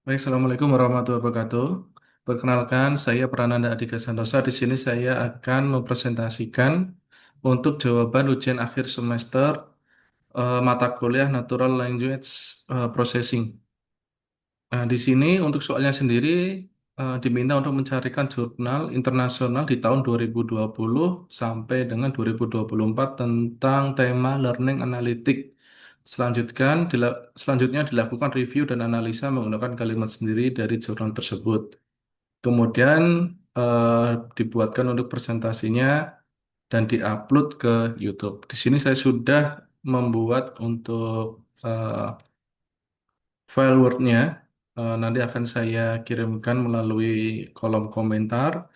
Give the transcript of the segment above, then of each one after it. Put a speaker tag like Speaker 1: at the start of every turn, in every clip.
Speaker 1: Baik, Assalamualaikum warahmatullahi wabarakatuh. Perkenalkan, saya Prananda Adhika Santosa. Di sini saya akan mempresentasikan untuk jawaban ujian akhir semester mata kuliah Natural Language Processing. Nah, di sini untuk soalnya sendiri diminta untuk mencarikan jurnal internasional di tahun 2020 sampai dengan 2024 tentang tema Learning Analytic. Selanjutnya dilakukan review dan analisa menggunakan kalimat sendiri dari jurnal tersebut. Kemudian eh, dibuatkan untuk presentasinya dan diupload ke YouTube. Di sini saya sudah membuat untuk file Word-nya. Nanti akan saya kirimkan melalui kolom komentar.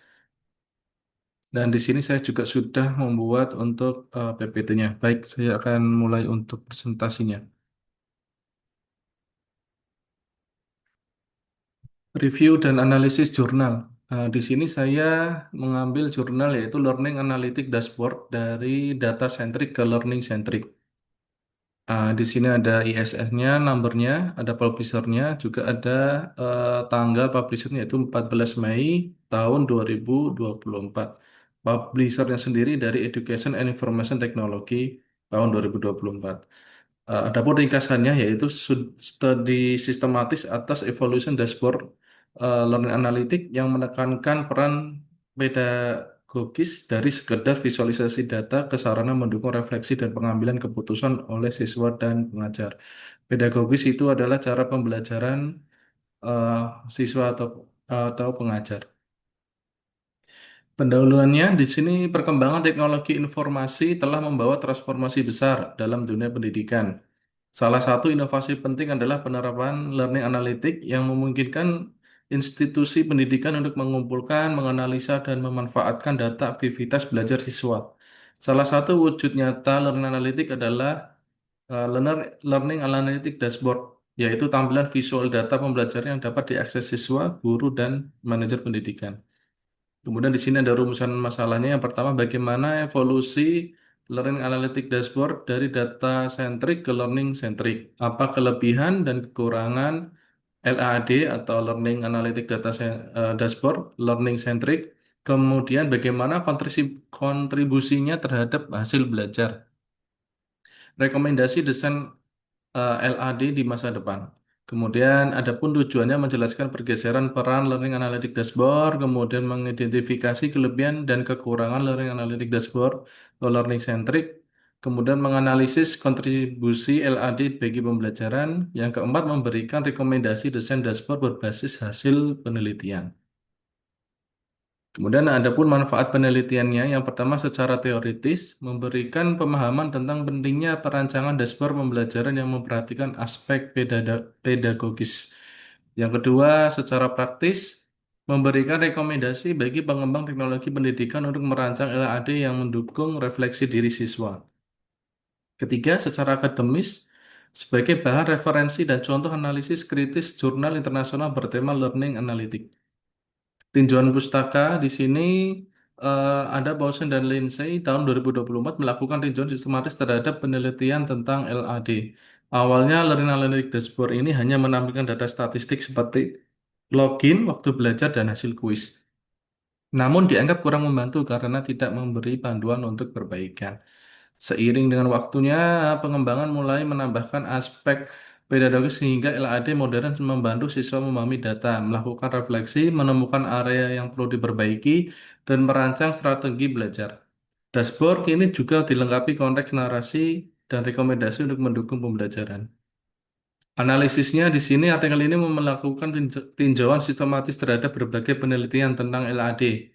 Speaker 1: Dan di sini saya juga sudah membuat untuk PPT-nya. Baik, saya akan mulai untuk presentasinya. Review dan analisis jurnal. Di sini saya mengambil jurnal yaitu Learning Analytic Dashboard dari data centric ke learning centric. Di sini ada ISS-nya, numbernya, ada publisher-nya, juga ada tanggal publisher-nya yaitu 14 Mei tahun 2024. Publisher-nya sendiri dari Education and Information Technology tahun 2024. Adapun ringkasannya yaitu studi sistematis atas evolution dashboard learning analytic yang menekankan peran pedagogis dari sekedar visualisasi data ke sarana mendukung refleksi dan pengambilan keputusan oleh siswa dan pengajar. Pedagogis itu adalah cara pembelajaran eh, siswa atau pengajar. Pendahuluannya di sini perkembangan teknologi informasi telah membawa transformasi besar dalam dunia pendidikan. Salah satu inovasi penting adalah penerapan learning analytic yang memungkinkan institusi pendidikan untuk mengumpulkan, menganalisa, dan memanfaatkan data aktivitas belajar siswa. Salah satu wujud nyata learning analytic adalah learning analytic dashboard, yaitu tampilan visual data pembelajaran yang dapat diakses siswa, guru, dan manajer pendidikan. Kemudian di sini ada rumusan masalahnya. Yang pertama, bagaimana evolusi Learning Analytic Dashboard dari data centric ke learning centric? Apa kelebihan dan kekurangan LAD atau Learning Analytic Dashboard, learning centric? Kemudian bagaimana kontribusinya terhadap hasil belajar? Rekomendasi desain LAD di masa depan. Kemudian adapun tujuannya menjelaskan pergeseran peran Learning Analytic Dashboard, kemudian mengidentifikasi kelebihan dan kekurangan Learning Analytic Dashboard atau Learning Centric, kemudian menganalisis kontribusi LAD bagi pembelajaran. Yang keempat, memberikan rekomendasi desain dashboard berbasis hasil penelitian. Kemudian ada pun manfaat penelitiannya. Yang pertama secara teoritis memberikan pemahaman tentang pentingnya perancangan dashboard pembelajaran yang memperhatikan aspek pedagogis. Yang kedua secara praktis memberikan rekomendasi bagi pengembang teknologi pendidikan untuk merancang LAD yang mendukung refleksi diri siswa. Ketiga secara akademis sebagai bahan referensi dan contoh analisis kritis jurnal internasional bertema Learning Analytics. Tinjauan pustaka di sini ada Paulsen dan Lindsay tahun 2024 melakukan tinjauan sistematis terhadap penelitian tentang LAD. Awalnya Learning Analytics Dashboard ini hanya menampilkan data statistik seperti login, waktu belajar, dan hasil kuis. Namun dianggap kurang membantu karena tidak memberi panduan untuk perbaikan. Seiring dengan waktunya, pengembangan mulai menambahkan aspek pedagogis sehingga LAD modern membantu siswa memahami data, melakukan refleksi, menemukan area yang perlu diperbaiki, dan merancang strategi belajar. Dashboard kini juga dilengkapi konteks narasi dan rekomendasi untuk mendukung pembelajaran. Analisisnya di sini artikel ini melakukan tinjauan sistematis terhadap berbagai penelitian tentang LAD.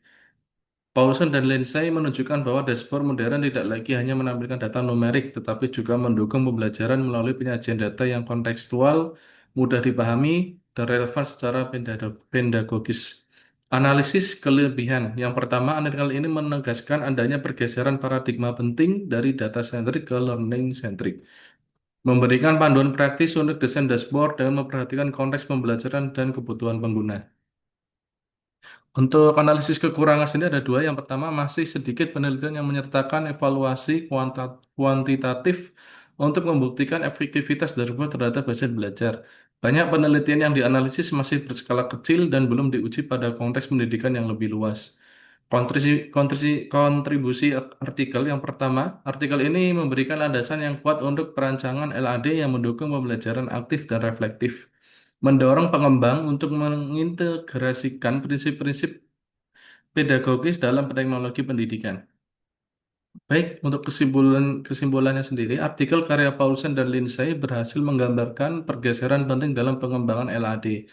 Speaker 1: Paulson dan Lindsay menunjukkan bahwa dashboard modern tidak lagi hanya menampilkan data numerik, tetapi juga mendukung pembelajaran melalui penyajian data yang kontekstual, mudah dipahami, dan relevan secara pedagogis. Analisis kelebihan. Yang pertama, artikel ini menegaskan adanya pergeseran paradigma penting dari data centric ke learning centric. Memberikan panduan praktis untuk desain dashboard dengan memperhatikan konteks pembelajaran dan kebutuhan pengguna. Untuk analisis kekurangan sendiri ada dua. Yang pertama, masih sedikit penelitian yang menyertakan evaluasi kuantitatif untuk membuktikan efektivitas dashboard terhadap hasil belajar. Banyak penelitian yang dianalisis masih berskala kecil dan belum diuji pada konteks pendidikan yang lebih luas. Kontribusi artikel yang pertama, artikel ini memberikan landasan yang kuat untuk perancangan LAD yang mendukung pembelajaran aktif dan reflektif, mendorong pengembang untuk mengintegrasikan prinsip-prinsip pedagogis dalam teknologi pendidikan. Baik, untuk kesimpulannya sendiri, artikel karya Paulsen dan Lindsay berhasil menggambarkan pergeseran penting dalam pengembangan LAD,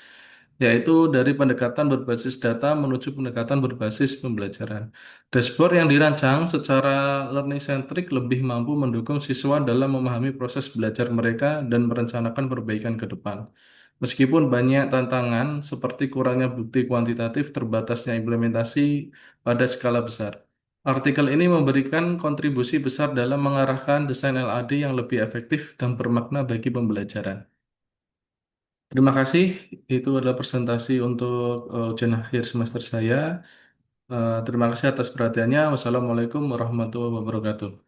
Speaker 1: yaitu dari pendekatan berbasis data menuju pendekatan berbasis pembelajaran. Dashboard yang dirancang secara learning centric lebih mampu mendukung siswa dalam memahami proses belajar mereka dan merencanakan perbaikan ke depan. Meskipun banyak tantangan seperti kurangnya bukti kuantitatif, terbatasnya implementasi pada skala besar. Artikel ini memberikan kontribusi besar dalam mengarahkan desain LAD yang lebih efektif dan bermakna bagi pembelajaran. Terima kasih. Itu adalah presentasi untuk ujian akhir semester saya. Terima kasih atas perhatiannya. Wassalamualaikum warahmatullahi wabarakatuh.